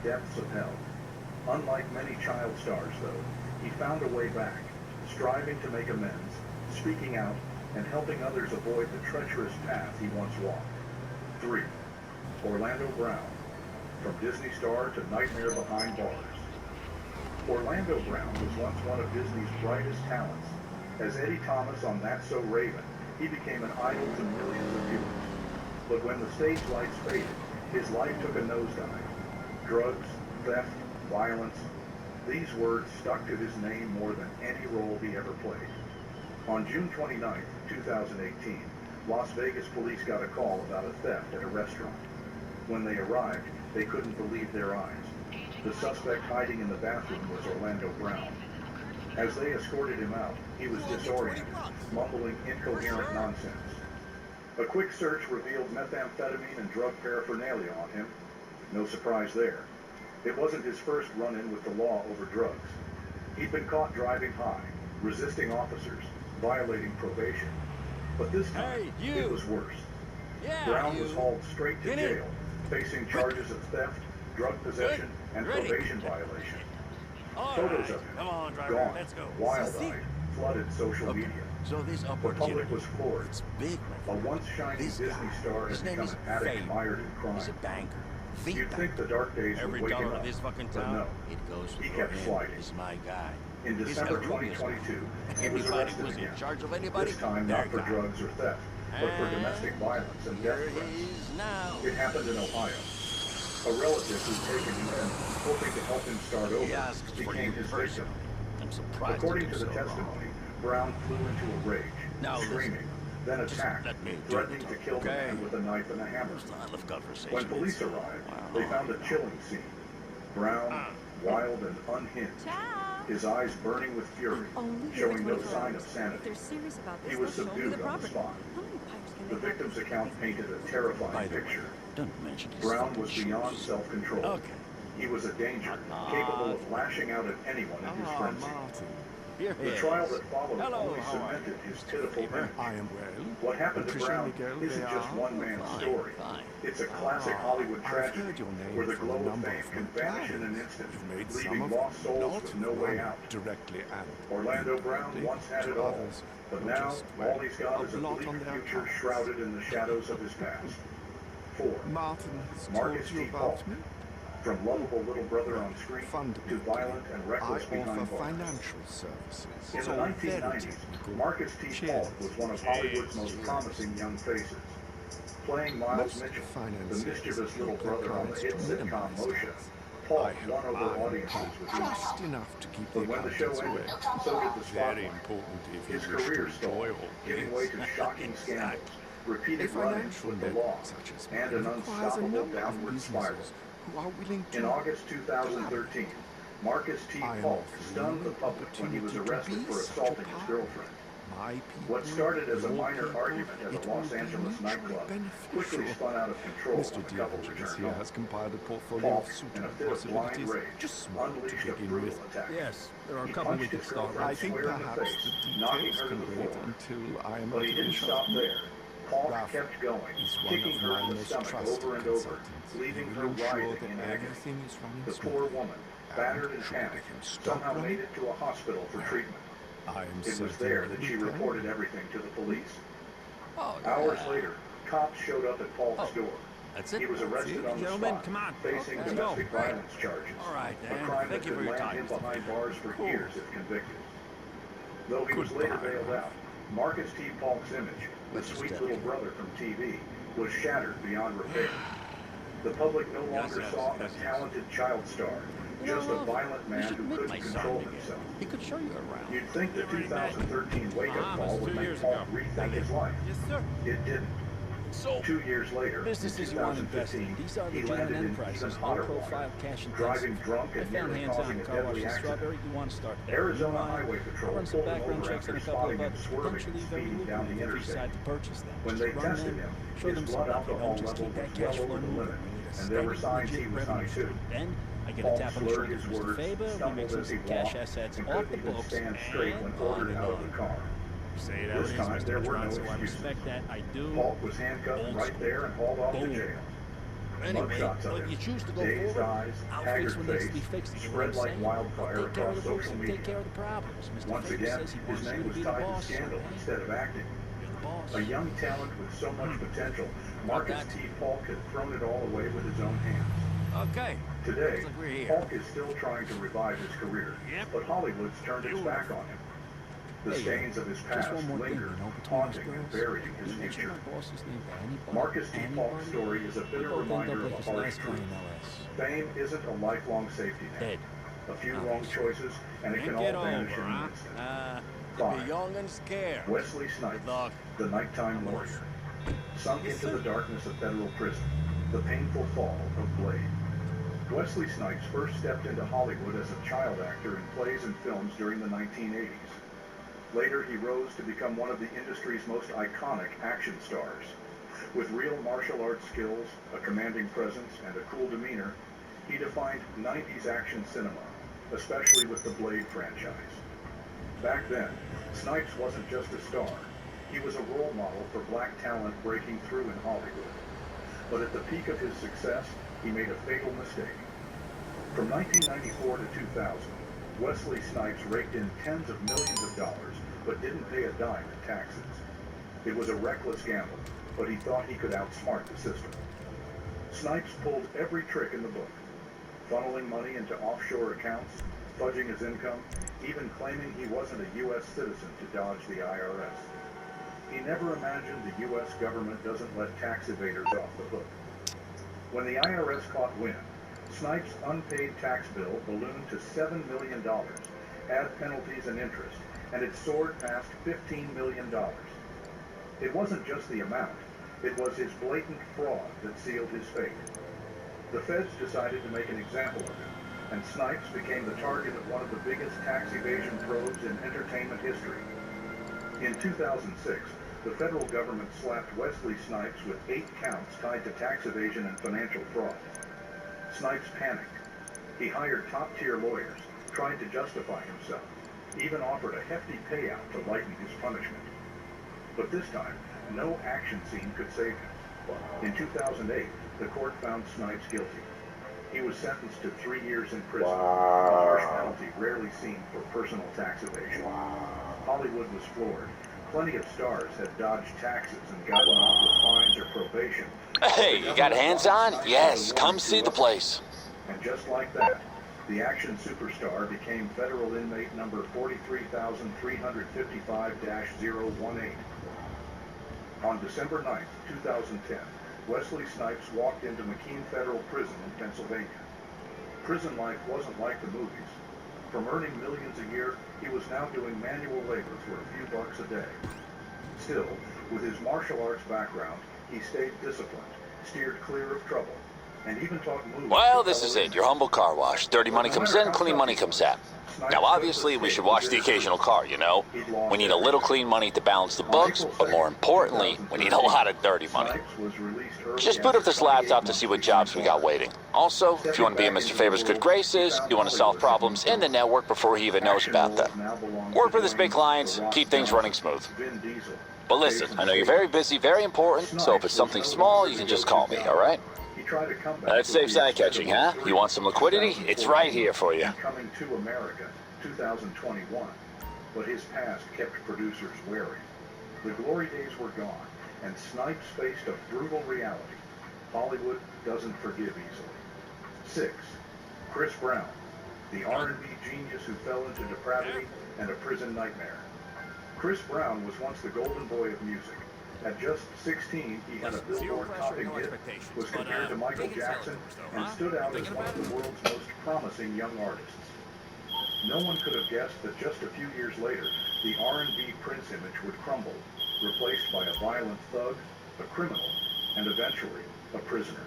Depths of hell. Unlike many child stars, though, he found a way back, striving to make amends, speaking out, and helping others avoid the treacherous path he once walked. 3. Orlando Brown. From Disney star to nightmare behind bars. Orlando Brown was once one of Disney's brightest talents. As Eddie Thomas on That's So Raven, he became an idol to millions of viewers. But when the stage lights faded, his life took a nosedive. Drugs, theft, violence, these words stuck to his name more than any role he ever played. On June 29, 2018, Las Vegas police got a call about a theft at a restaurant. When they arrived, they couldn't believe their eyes. The suspect hiding in the bathroom was Orlando Brown. As they escorted him out, he was disoriented, mumbling incoherent nonsense. A quick search revealed methamphetamine and drug paraphernalia on him. No surprise there. It wasn't his first run-in with the law over drugs. He'd been caught driving high, resisting officers, violating probation. But this time, it was worse. Brown was hauled straight to jail, facing charges of theft, drug possession, and probation violation. Photos of him, gone, wild-eyed, flooded social media. So this The upward public was floored. It's big, A once shining Disney star has become an addict mired in crime. He's a banker. You'd think the dark days would Every wake dollar him of up, this fucking but town, no. it goes He for kept him. sliding. He's my guy. In He's December Rubius. 2022, he was Anybody arrested who's in again. charge of anybody, This time their not for guy. drugs or theft, but for domestic violence and death Here threats. he is now. It happened in Ohio. A relative who'd taken him in, hoping to help him start He over, asked for became you his victim. personally. I'm surprised According it to took the so testimony, long. Brown flew into a rage, Now screaming, then Just attacked, let me do threatening the to talk, kill the okay? man with a knife and a hammer. It's not enough conversation. When police arrived, they found a chilling scene. Brown, wild and unhinged, Ciao. his eyes burning with fury, Only showing no 24 sign hours. of sanity. If they're serious about this, He was they'll show me subdued the on the property. spot. How many pipes can The they have? victim's account painted a terrifying By the way, picture. don't mention his Brown fucking was beyond shoes. self-control. Okay. He was a danger, capable of lashing out at anyone in his frenzy. Martin. Here he The trial is. that followed Hello, only how are cemented his pitiful image. I am well. What happened to Patricia Brown Miguel, isn't they just are. one man's Fine, story. fine. It's a classic Hollywood I've tragedy heard your name where the from glow a of number fame of can my vanish in an clients. instant, You've made some leaving of lost souls not with no way out. directly and Orlando Brown indirectly, once had to it all, others but who now just all went he's got is a blot bleak on their future accounts. shrouded in the shadows of his past. 4. Martin has Marcus told you T. about Falk. me. From lovable little brother on screen to Fundamentally, violent and I reckless behind offer bars. financial services. In It's the all very 1990s, technical. Marcus T. Cheers. Falk was one of Hollywood's most promising young faces. Playing Miles Most Mitchell, the financiers mischievous little help their brother on the clients hit to sitcom minimize Moesha, costs. Falk I won hope over I audiences with humor. just enough to keep But the when the show accountants ended, away. so did the Very spotlight. important if His you wish to career enjoy stalled, all giving way to shocking scandals, A repeated run-ins financial with the network law, such as and mine an requires a unstoppable number of downward spiral. businesses who are willing to In August 2013, Marcus T. I am Falk offering stunned the you public when he was opportunity to arrested be for such a assaulting his partner. girlfriend. My people, What started as a your minor people, argument at it a Los will be Angeles mutually nightclub beneficial. quickly spun out of control Mr. when the couple Diogenes returned here home. has compiled a portfolio Falk, of in a suitable fit of blind possibilities, rage, just small to unleashed a begin brutal with. attack. Yes, there are a He couple we punched could his start girlfriend I with. think square in the perhaps face, the knocking details her to can the wait floor. until I am But he out of didn't the stop shop. there. Falk Ralph kept going, is one kicking of her my in the most stomach trusted over and over, consultants. leaving He her will ensure writhing that in agony. everything is running The smoothly. poor woman, battered and Should we panicked, can stop somehow running? made it to a hospital for treatment. I am It was certain there you that will she tell me. reported everything to the police. Oh, Hours yeah. later, cops showed up at Falk's door. That's it? He was arrested on the Gentlemen, spot, come on. facing Okay. domestic Let's go. violence charges. All right, A Dan. crime Thank that you for could your land time, him Mr. behind bars for Cool. years if convicted. Though he was Goodbye, later bailed Ralph. out, Marcus T. Falk's image, the Let's sweet step little in. brother from TV, was shattered beyond repair. The public no longer yes, saw yes, a yes. talented child star, just a violent You man should who meet couldn't my control son again. himself. He could show you around. You'd think the 2013 wake-up call that's would 2 make years Falk ago. rethink his life. Yes, sir. It didn't. So, 2 years later, in businesses you want to invest 2015, in. These are he legitimate landed in even enterprises, hotter low-profile, water, cash driving intensive. drunk I and found nearly hands-on causing a car wash deadly in accident. Strawberry. You want to start there. Arizona Meanwhile, Highway Patrol I'll run some pulled him background over checks after and a couple spotting of him others. swerving Potentially and very speeding down the lucrative if you interstate. decide to purchase them. When Just they run tested them, him, show his them blood some alcohol just level keep that was cash well flow over the moving. limit, We need a and there were steady, signs he legit was high revenue too. stream. Then I get a Falk tap on the slurred shoulder his from Mr. words, Faber. We stumbled make as he some cash walked, assets and off couldn't the even books. stand straight when And ordered out of on. the car. Say it This out time, easy, there Mr. were no Tron, so I excuses. respect that. I do. Falk was handcuffed Old right school. there and hauled off to Boom. jail. Anyway, Mugshots of if you him, choose to go dazed forward, eyes, I'll haggard fix what needs to be face, fixed. You know what spread I'm like saying? wildfire I'll take care across of the books social and media. take care of the problems. Mr. Once Favor again, says he his wants you name to was be the tied to boss. So, scandal hey, instead of acting. you're the boss. A young talent with so much potential, Marcus that? T. Falk had thrown it all away with his own hands. Okay. Today, Looks like we're here. Falk is still trying to revive his career, Yep. but Hollywood's turned its back on him. The Hey, stains of his just past one more thing, linger, you know, between us haunting and girls. burying his You mention future. my boss's name to anybody. Marcus T. Falk's Anybody? story is a We bitter both end reminder up of like a this harsh last guy truth. in LS. Fame isn't a lifelong safety net. Dead. A few wrong choices, and it can Think it all vanish over, in an huh? instant. You're Five. young and scared. Wesley Snipes, Good luck. the nighttime Vamos. warrior, sunk Yes, into sir. the darkness of federal prison, the painful fall of Blade. Wesley Snipes first stepped into Hollywood as a child actor in plays and films during the 1980s. Later, he rose to become one of the industry's most iconic action stars. With real martial arts skills, a commanding presence, and a cool demeanor, he defined 90s action cinema, especially with the Blade franchise. Back then, Snipes wasn't just a star. He was a role model for black talent breaking through in Hollywood. But at the peak of his success, he made a fatal mistake. From 1994 to 2000, Wesley Snipes raked in tens of millions of dollars, but didn't pay a dime in taxes. It was a reckless gamble, but he thought he could outsmart the system. Snipes pulled every trick in the book, funneling money into offshore accounts, fudging his income, even claiming he wasn't a U.S. citizen to dodge the IRS. He never imagined the U.S. government doesn't let tax evaders off the hook. When the IRS caught wind, Snipes' unpaid tax bill ballooned to $7 million, add penalties and interest, and it soared past $15 million. It wasn't just the amount, it was his blatant fraud that sealed his fate. The feds decided to make an example of him, and Snipes became the target of one of the biggest tax evasion probes in entertainment history. In 2006, the federal government slapped Wesley Snipes with 8 counts tied to tax evasion and financial fraud. Snipes panicked. He hired top-tier lawyers, tried to justify himself, even offered a hefty payout to lighten his punishment. But this time, no action scene could save him. In 2008, the court found Snipes guilty. He was sentenced to 3 years in prison, a harsh penalty rarely seen for personal tax evasion. Hollywood was floored. Plenty of stars had dodged taxes and gotten off with fines or probation. Hey, you got hands on? Yes, come see the place. And just like that, the action superstar became federal inmate number 43,355-018. On December 9, 2010, Wesley Snipes walked into McKean Federal Prison in Pennsylvania. Prison life wasn't like the movies. From earning millions a year, he was now doing manual labor for a few bucks a day. Still, with his martial arts background, he stayed disciplined, steered clear of trouble, and even taught moves. Well, this is it, your humble car wash. Dirty money comes in, clean money comes out. Now, obviously, we should wash the occasional car, you know? We need a little clean money to balance the books, but more importantly, we need a lot of dirty money. Just boot up this laptop to see what jobs we got waiting. Also, if you want to be in Mr. Favor's good graces, you want to solve problems in the network before he even knows about them. Work with his big clients, keep things running smooth. But listen, I know you're very busy, very important, so if it's something small, you can just call me, all right? That's safe side catching, huh? You want some liquidity? It's right here for you. Coming to America, 2021, but his past kept producers wary. The glory days were gone, and Snipes faced a brutal reality. Hollywood doesn't forgive easily. 6. Chris Brown, the R&B genius who fell into depravity and a prison nightmare. Chris Brown was once the golden boy of music. At just 16, he had a Billboard-topping hit, was compared to Michael Jackson, and stood out as one of the world's most promising young artists. No one could have guessed that just a few years later, the R&B Prince image would crumble, replaced by a violent thug, a criminal, and eventually a prisoner.